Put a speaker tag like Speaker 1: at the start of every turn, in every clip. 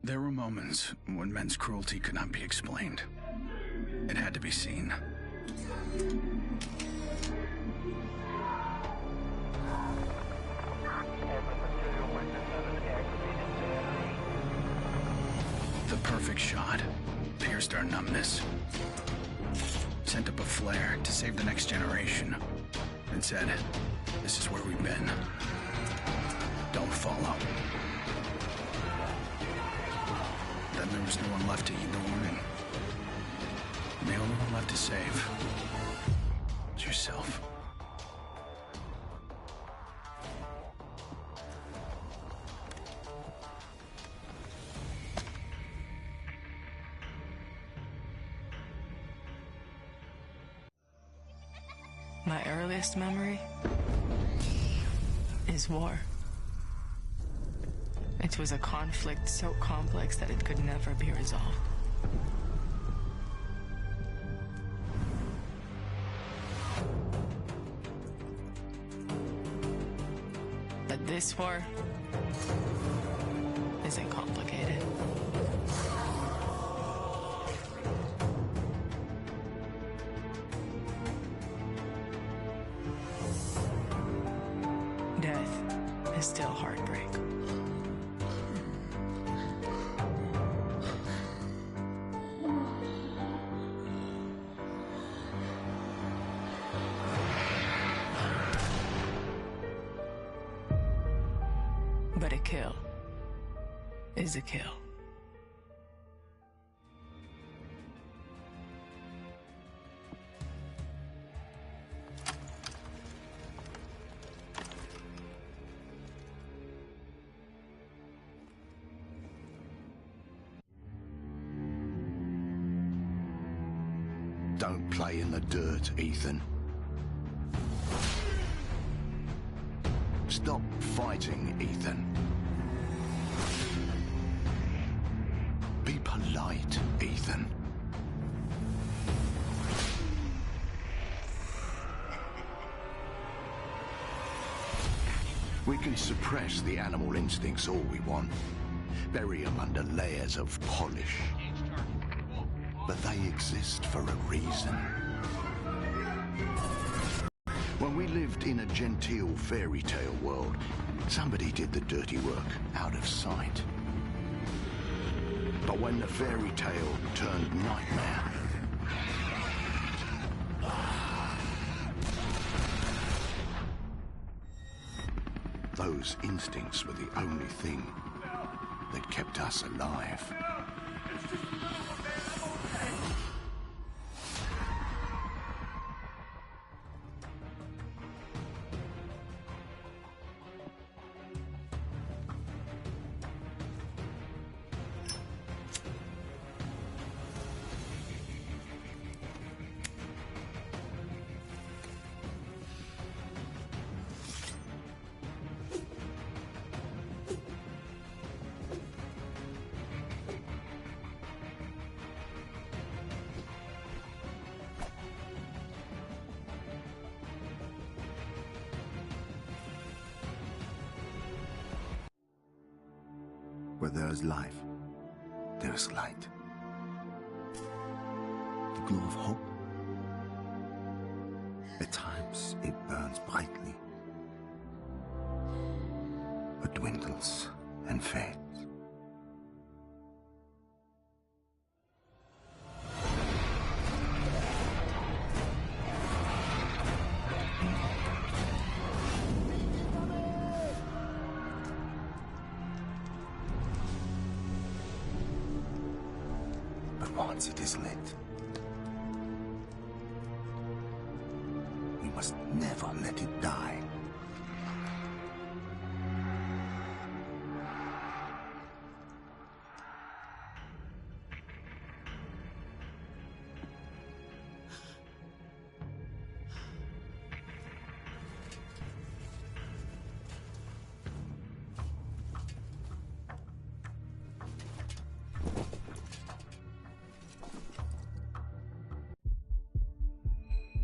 Speaker 1: There were moments when men's cruelty could not be explained. It had to be seen. The perfect shot pierced our numbness, sent up a flare to save the next generation, and said, "This is where we've been. Don't follow." Then there was no one left to heed the warning. And the only one left to save was yourself.
Speaker 2: My earliest memory is war. It was a conflict so complex that it could never be resolved. But this war isn't complicated. Death is still heartbreak. But a kill is a kill.
Speaker 3: Don't play in the dirt, Ethan. Stop fighting, Ethan. Be polite, Ethan. We can suppress the animal instincts all we want, bury them under layers of polish. But they exist for a reason. When we lived in a genteel fairy tale world, somebody did the dirty work out of sight. But when the fairy tale turned nightmare, those instincts were the only thing that kept us alive.
Speaker 4: Where there is life, there is light. The glow of hope. At times it burns brightly, but dwindles and fades. Once it is lit, we must never let it die.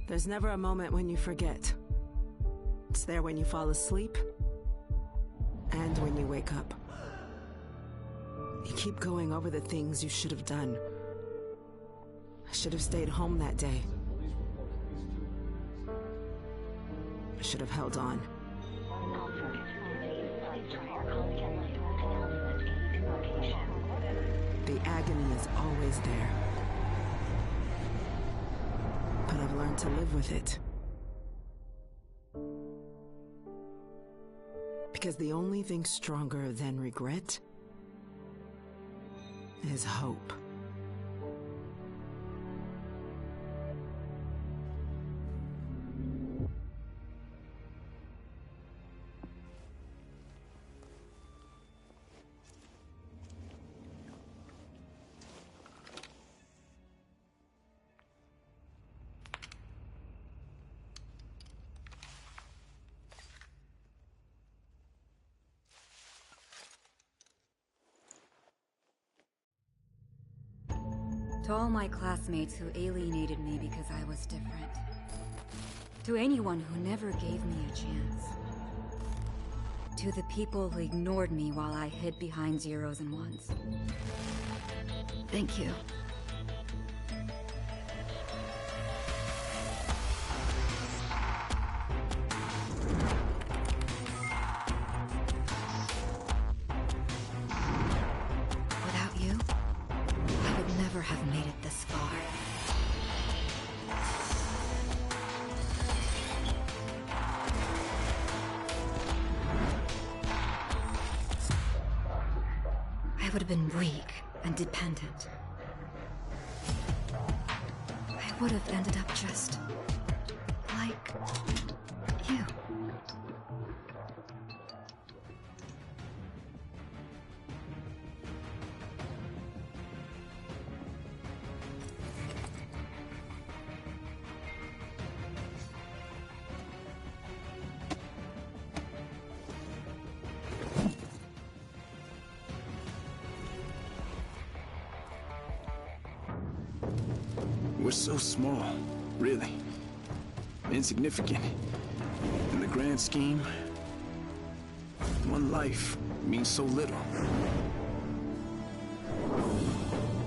Speaker 5: There's never a moment when you forget. It's there when you fall asleep and when you wake up. You keep going over the things you should have done. I should have stayed home that day. I should have held on. The agony is always there. But I've learned to live with it. Because the only thing stronger than regret is hope.
Speaker 6: To all my classmates who alienated me because I was different. To anyone who never gave me a chance. To the people who ignored me while I hid behind zeros and ones. Thank you. Without you, I would never have made it this far. I would have been weak and dependent. I would have ended up just like you.
Speaker 1: We're so small, really. Insignificant. In the grand scheme, one life means so little.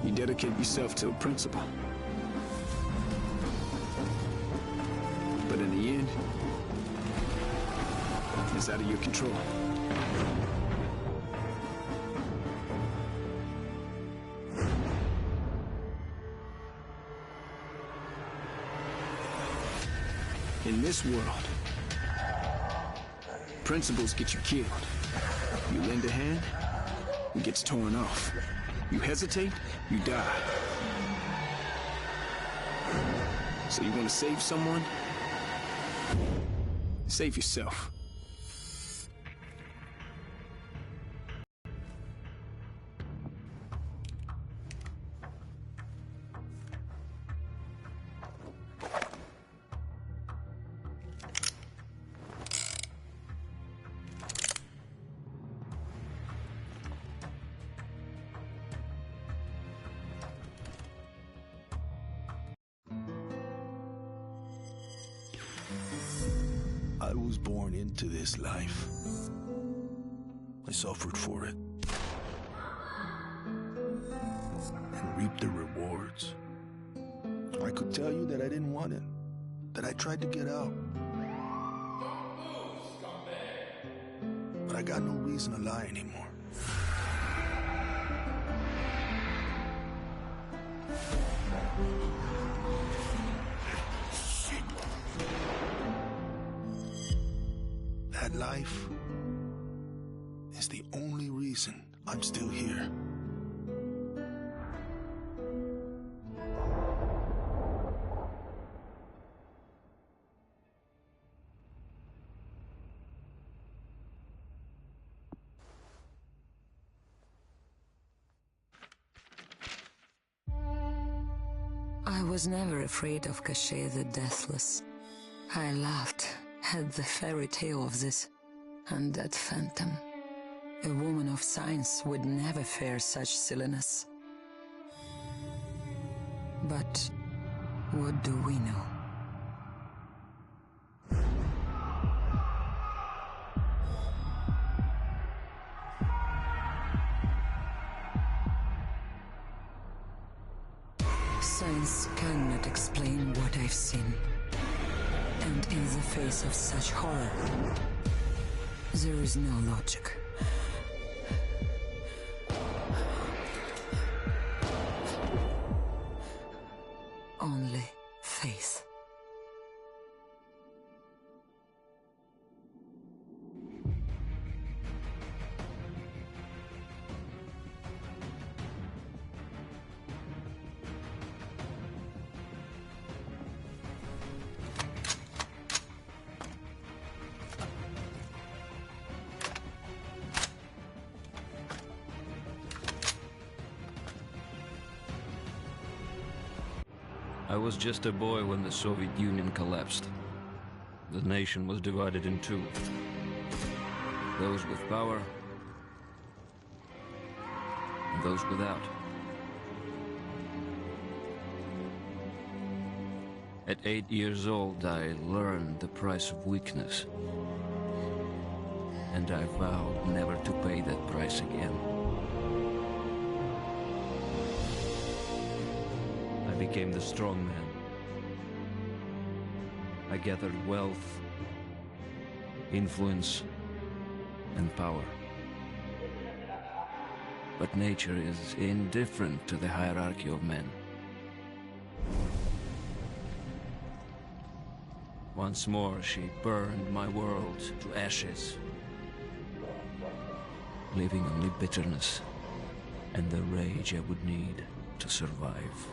Speaker 1: You dedicate yourself to a principle. But in the end, it's out of your control. In this world, principles get you killed. You lend a hand, it gets torn off. You hesitate, you die. So you want to save someone? Save yourself.
Speaker 7: I was born into this life. I suffered for it. And reaped the rewards. I could tell you that I didn't want it. That I tried to get out. But I got no reason to lie anymore. That life is the only reason I'm still here.
Speaker 2: I was never afraid of Cachet the Deathless. I laughed at the fairy tale of this undead phantom. A woman of science would never fear such silliness. But what do we know? Science cannot explain what I've seen. And in the face of such horror, there is no logic. Only faith.
Speaker 8: I was just a boy when the Soviet Union collapsed. The nation was divided in two. Those with power, and those without. At 8 years old, I learned the price of weakness. And I vowed never to pay that price again. I became the strong man. I gathered wealth, influence, and power. But nature is indifferent to the hierarchy of men. Once more, she burned my world to ashes, leaving only bitterness and the rage I would need to survive.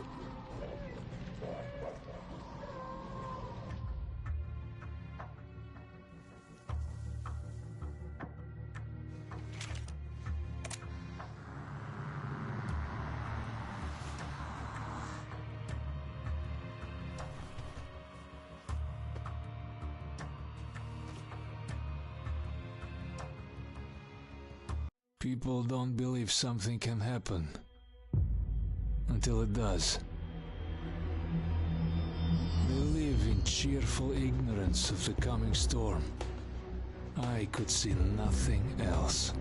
Speaker 9: People don't believe something can happen until it does. They live in cheerful ignorance of the coming storm. I could see nothing else.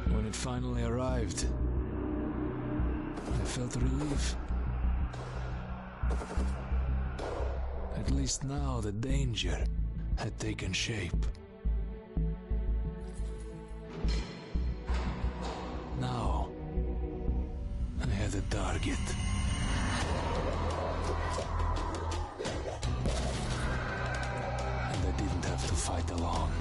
Speaker 9: When it finally arrived, I felt relief. At least now the danger had taken shape. Now, I had a target. And I didn't have to fight alone.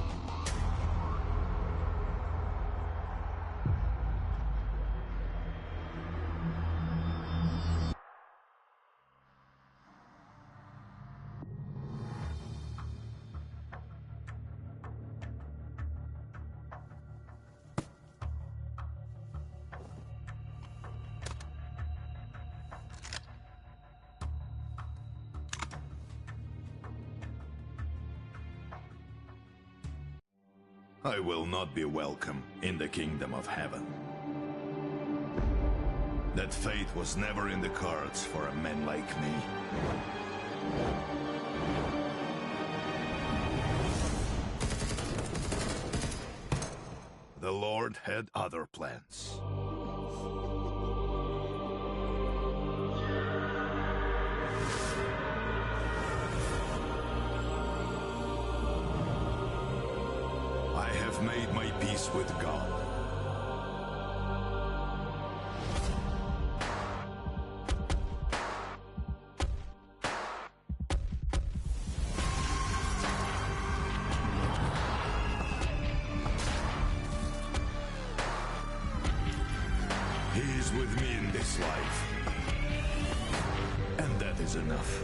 Speaker 3: I will not be welcome in the kingdom of heaven. That fate was never in the cards for a man like me. The Lord had other plans. I have made my peace with God. He is with me in this life. And that is enough.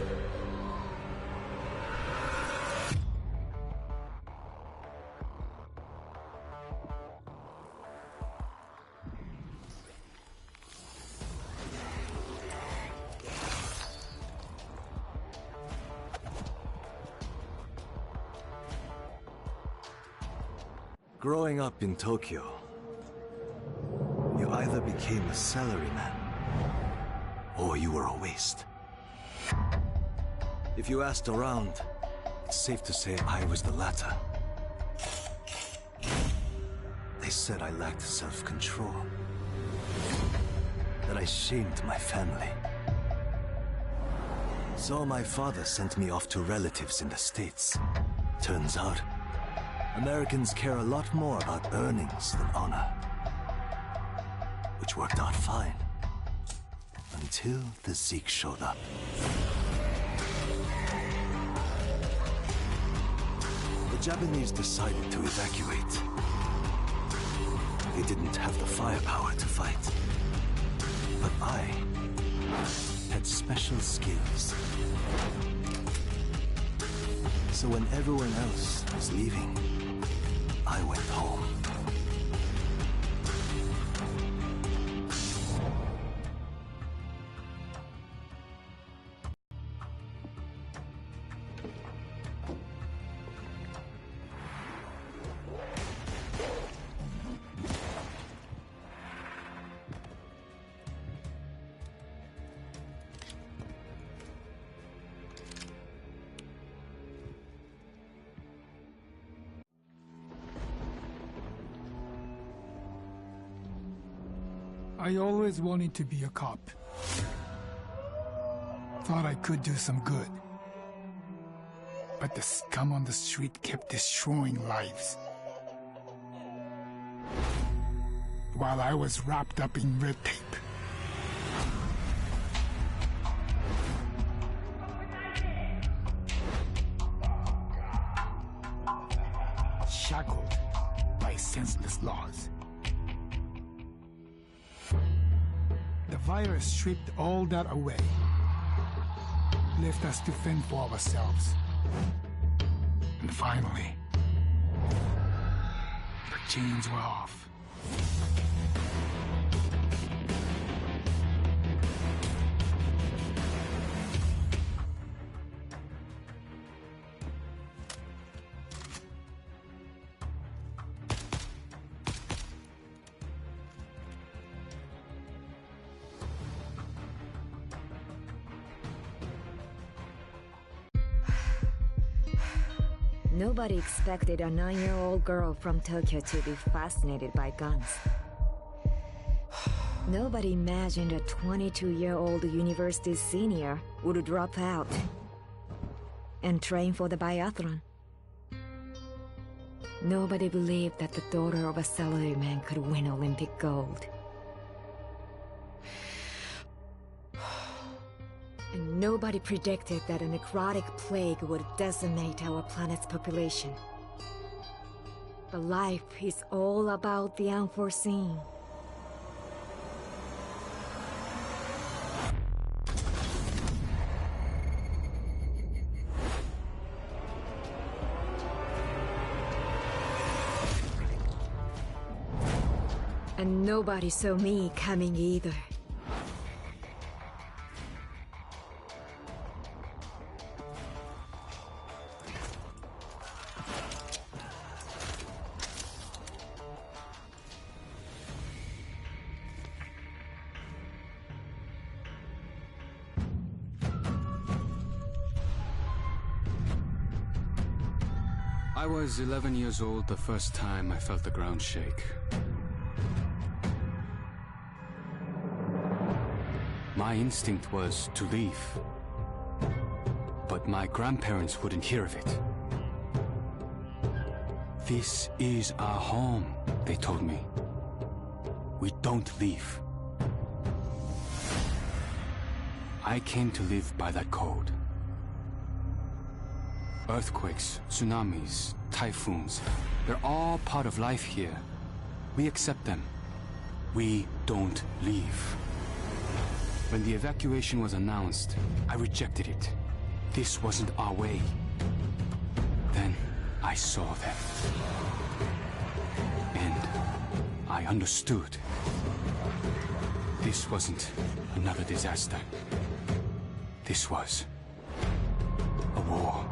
Speaker 4: Growing up in Tokyo, you either became a salaryman, or you were a waste. If you asked around, it's safe to say I was the latter. They said I lacked self-control, that
Speaker 10: that I shamed my family. So my father sent me off to relatives in the States. Turns out, Americans care a lot more about earnings than honor. Which worked out fine. Until the Zeke showed up. The Japanese decided to evacuate. They didn't have the firepower to fight. But I had special skills. So when everyone else was leaving, I went home.
Speaker 11: I always wanted to be a cop. Thought I could do some good. But the scum on the street kept destroying lives. While I was wrapped up in red tape. Shackled by senseless laws. The virus stripped all that away, left us to fend for ourselves. And finally, the chains were off.
Speaker 12: Nobody expected a 9-year-old girl from Tokyo to be fascinated by guns. Nobody imagined a 22-year-old university senior would drop out and train for the biathlon. Nobody believed that the daughter of a salaryman could win Olympic gold. And nobody predicted that a necrotic plague would decimate our planet's population. But life is all about the unforeseen. And nobody saw me coming either.
Speaker 13: I was 11 years old the first time I felt the ground shake. My instinct was to leave, but my grandparents wouldn't hear of it. This is our home, they told me. We don't leave. I came to live by that code. Earthquakes, tsunamis, typhoons, they're all part of life here. We accept them. We don't leave. When the evacuation was announced, I rejected it. This wasn't our way. Then I saw them. And I understood. This wasn't another disaster. This was a war.